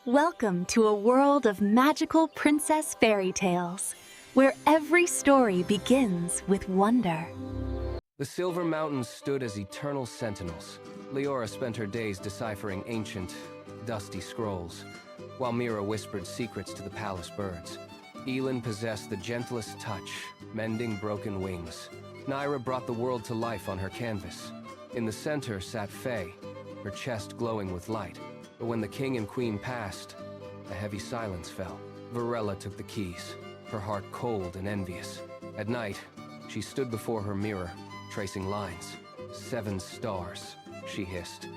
Welcome to a world of magical princess fairy tales, where every story begins with wonder. The Silver Mountains stood as eternal sentinels. Leora spent her days deciphering ancient, dusty scrolls, while Mira whispered secrets to the palace birds. Elin possessed the gentlest touch, mending broken wings. Naira brought the world to life on her canvas. In the center sat Faye, her chest glowing with light. But when the king and queen passed, a heavy silence fell. Varella took the keys, her heart cold and envious. At night, she stood before her mirror, tracing lines. 7 stars, she hissed,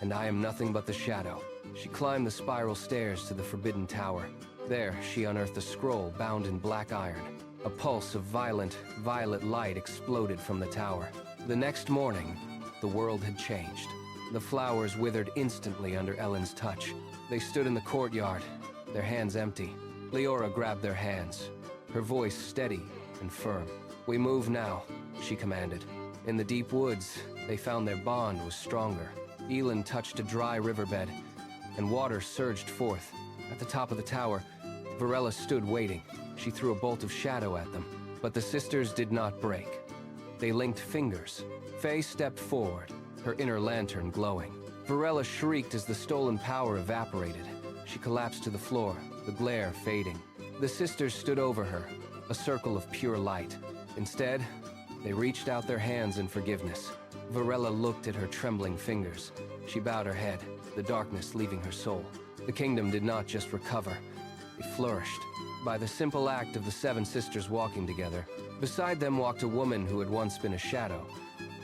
and I am nothing but the shadow. She climbed the spiral stairs to the forbidden tower. There, she unearthed a scroll bound in black iron. A pulse of violent, violet light exploded from the tower. The next morning, the world had changed. The flowers withered instantly under Ellen's touch. They stood in the courtyard, their hands empty. Leora grabbed their hands, her voice steady and firm. "We move now," she commanded. In the deep woods, they found their bond was stronger. Elin touched a dry riverbed, and water surged forth. At the top of the tower, Varella stood waiting. She threw a bolt of shadow at them, but the sisters did not break. They linked fingers. Faye stepped forward, her inner lantern glowing. Varella shrieked as the stolen power evaporated. She collapsed to the floor, the glare fading. The sisters stood over her, a circle of pure light. Instead, they reached out their hands in forgiveness. Varella looked at her trembling fingers. She bowed her head, the darkness leaving her soul. The kingdom did not just recover, it flourished. By the simple act of the 7 sisters walking together, beside them walked a woman who had once been a shadow.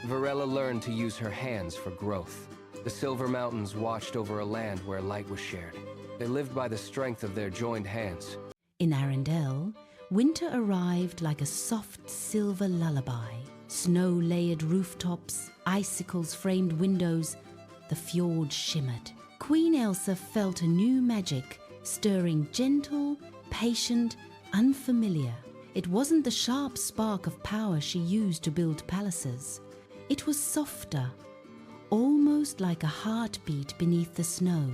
Varella learned to use her hands for growth. The Silver Mountains watched over a land where light was shared. They lived by the strength of their joined hands. In Arendelle, winter arrived like a soft silver lullaby. Snow-layered rooftops, icicles framed windows, the fjord shimmered. Queen Elsa felt a new magic, stirring gentle, patient, unfamiliar. It wasn't the sharp spark of power she used to build palaces. It was softer, almost like a heartbeat beneath the snow.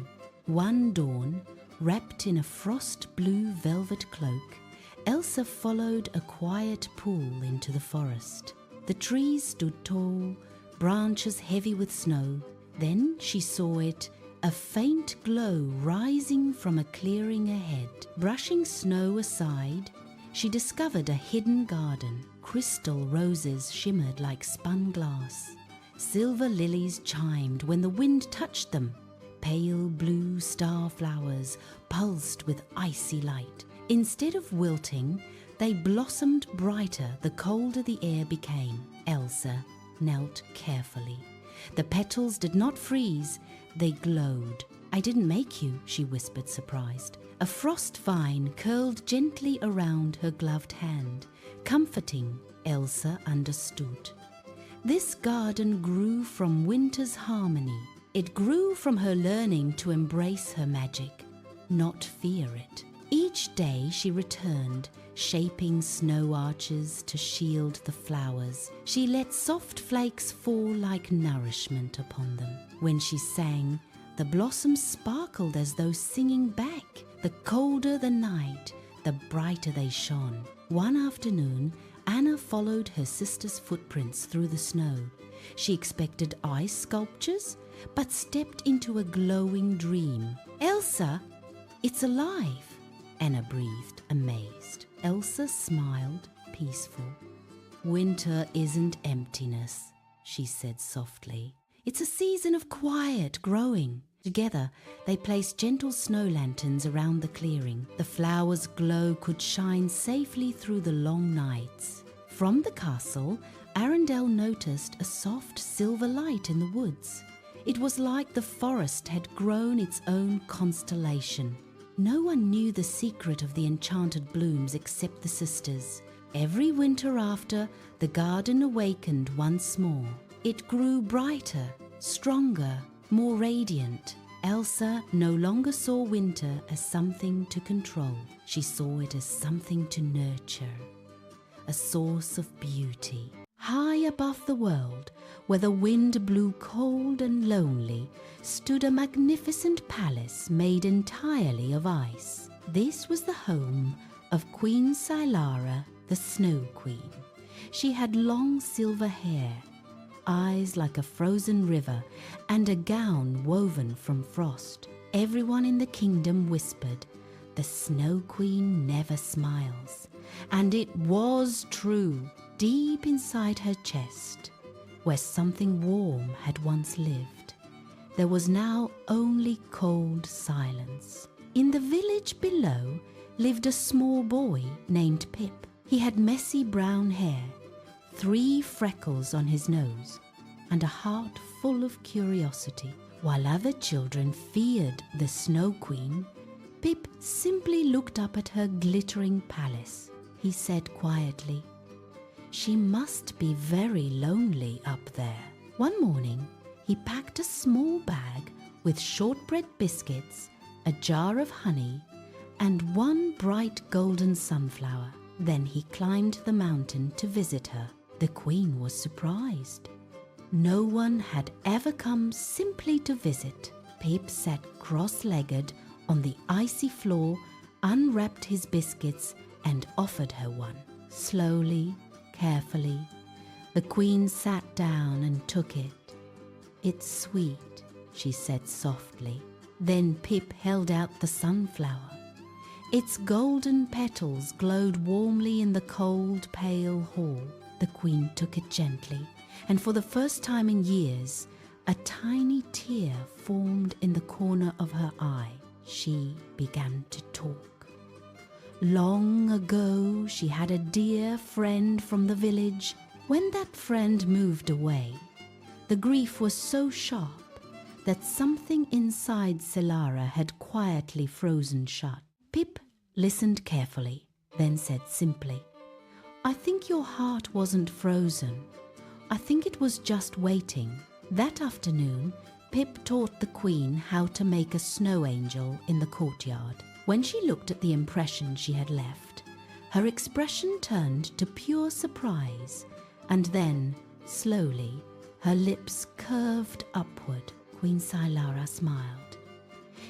One dawn, wrapped in a frost-blue velvet cloak, Elsa followed a quiet pool into the forest. The trees stood tall, branches heavy with snow. Then she saw it, a faint glow rising from a clearing ahead. Brushing snow aside, she discovered a hidden garden. Crystal roses shimmered like spun glass. Silver lilies chimed when the wind touched them. Pale blue star flowers pulsed with icy light. Instead of wilting, they blossomed brighter the colder the air became. Elsa knelt carefully. The petals did not freeze, they glowed. "I didn't make you," she whispered, surprised. A frost vine curled gently around her gloved hand. Comforting, Elsa understood. This garden grew from winter's harmony. It grew from her learning to embrace her magic, not fear it. Each day she returned, shaping snow arches to shield the flowers. She let soft flakes fall like nourishment upon them. When she sang, the blossoms sparkled as though singing back. The colder the night, the brighter they shone. One afternoon, Anna followed her sister's footprints through the snow. She expected ice sculptures, but stepped into a glowing dream. "Elsa, it's alive," Anna breathed, amazed. Elsa smiled, peaceful. "Winter isn't emptiness," she said softly. "It's a season of quiet growing." Together, they placed gentle snow lanterns around the clearing. The flowers' glow could shine safely through the long nights. From the castle, Arendelle noticed a soft silver light in the woods. It was like the forest had grown its own constellation. No one knew the secret of the enchanted blooms except the sisters. Every winter after, the garden awakened once more. It grew brighter, stronger, more radiant. Elsa no longer saw winter as something to control. She saw it as something to nurture, a source of beauty. High above the world, where the wind blew cold and lonely, stood a magnificent palace made entirely of ice. This was the home of Queen Cylara, the Snow Queen. She had long silver hair, eyes like a frozen river, and a gown woven from frost. Everyone in the kingdom whispered, "The Snow Queen never smiles." And it was true. Deep inside her chest, where something warm had once lived, there was now only cold silence. In the village below lived a small boy named Pip. He had messy brown hair, 3 freckles on his nose, and a heart full of curiosity. While other children feared the Snow Queen, Pip simply looked up at her glittering palace. He said quietly, "She must be very lonely up there." One morning, he packed a small bag with shortbread biscuits, a jar of honey, and 1 bright golden sunflower. Then he climbed the mountain to visit her. The queen was surprised. No one had ever come simply to visit. Pip sat cross-legged on the icy floor, unwrapped his biscuits, and offered her one. Slowly, carefully, the queen sat down and took it. "It's sweet," she said softly. Then Pip held out the sunflower. Its golden petals glowed warmly in the cold, pale hall. The queen took it gently, and for the first time in years, a tiny tear formed in the corner of her eye. She began to talk. Long ago, she had a dear friend from the village. When that friend moved away, the grief was so sharp that something inside Cylara had quietly frozen shut. Pip listened carefully, then said simply, "I think your heart wasn't frozen. I think it was just waiting." That afternoon, Pip taught the queen how to make a snow angel in the courtyard. When she looked at the impression she had left, her expression turned to pure surprise, and then, slowly, her lips curved upward. Queen Cylara smiled.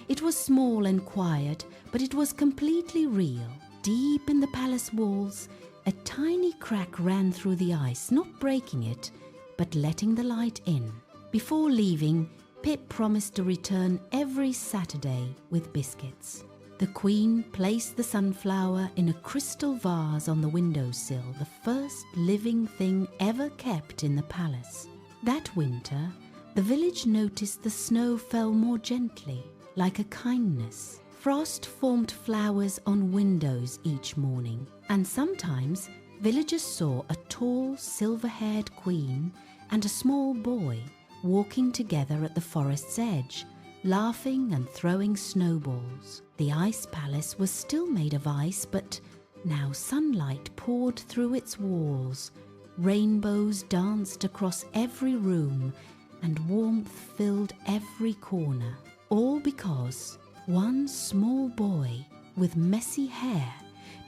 It was small and quiet, but it was completely real. Deep in the palace walls, a tiny crack ran through the ice, not breaking it, but letting the light in. Before leaving, Pip promised to return every Saturday with biscuits. The queen placed the sunflower in a crystal vase on the windowsill, the first living thing ever kept in the palace. That winter, the village noticed the snow fell more gently, like a kindness. Frost formed flowers on windows each morning, and sometimes villagers saw a tall, silver-haired queen and a small boy walking together at the forest's edge, laughing and throwing snowballs. The ice palace was still made of ice, but now sunlight poured through its walls. Rainbows danced across every room, and warmth filled every corner. All because one small boy with messy hair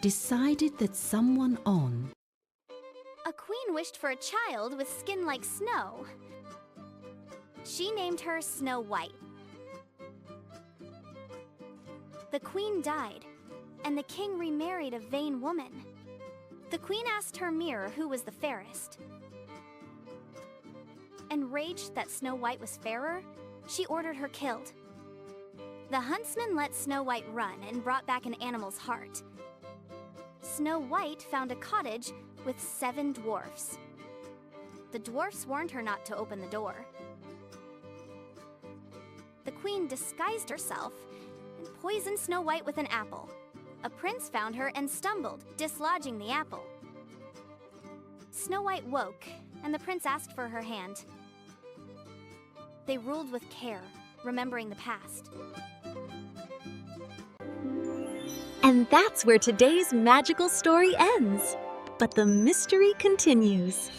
decided that someone on A queen wished for a child with skin like snow. She named her Snow White. The queen died, and the king remarried a vain woman. The queen asked her mirror who was the fairest. Enraged that Snow White was fairer, she ordered her killed. The huntsman let Snow White run and brought back an animal's heart. Snow White found a cottage with 7 dwarfs. The dwarfs warned her not to open the door. The queen disguised herself and poisoned Snow White with an apple. A prince found her and stumbled, dislodging the apple. Snow White woke, and the prince asked for her hand. They ruled with care, remembering the past. And that's where today's magical story ends. But the mystery continues.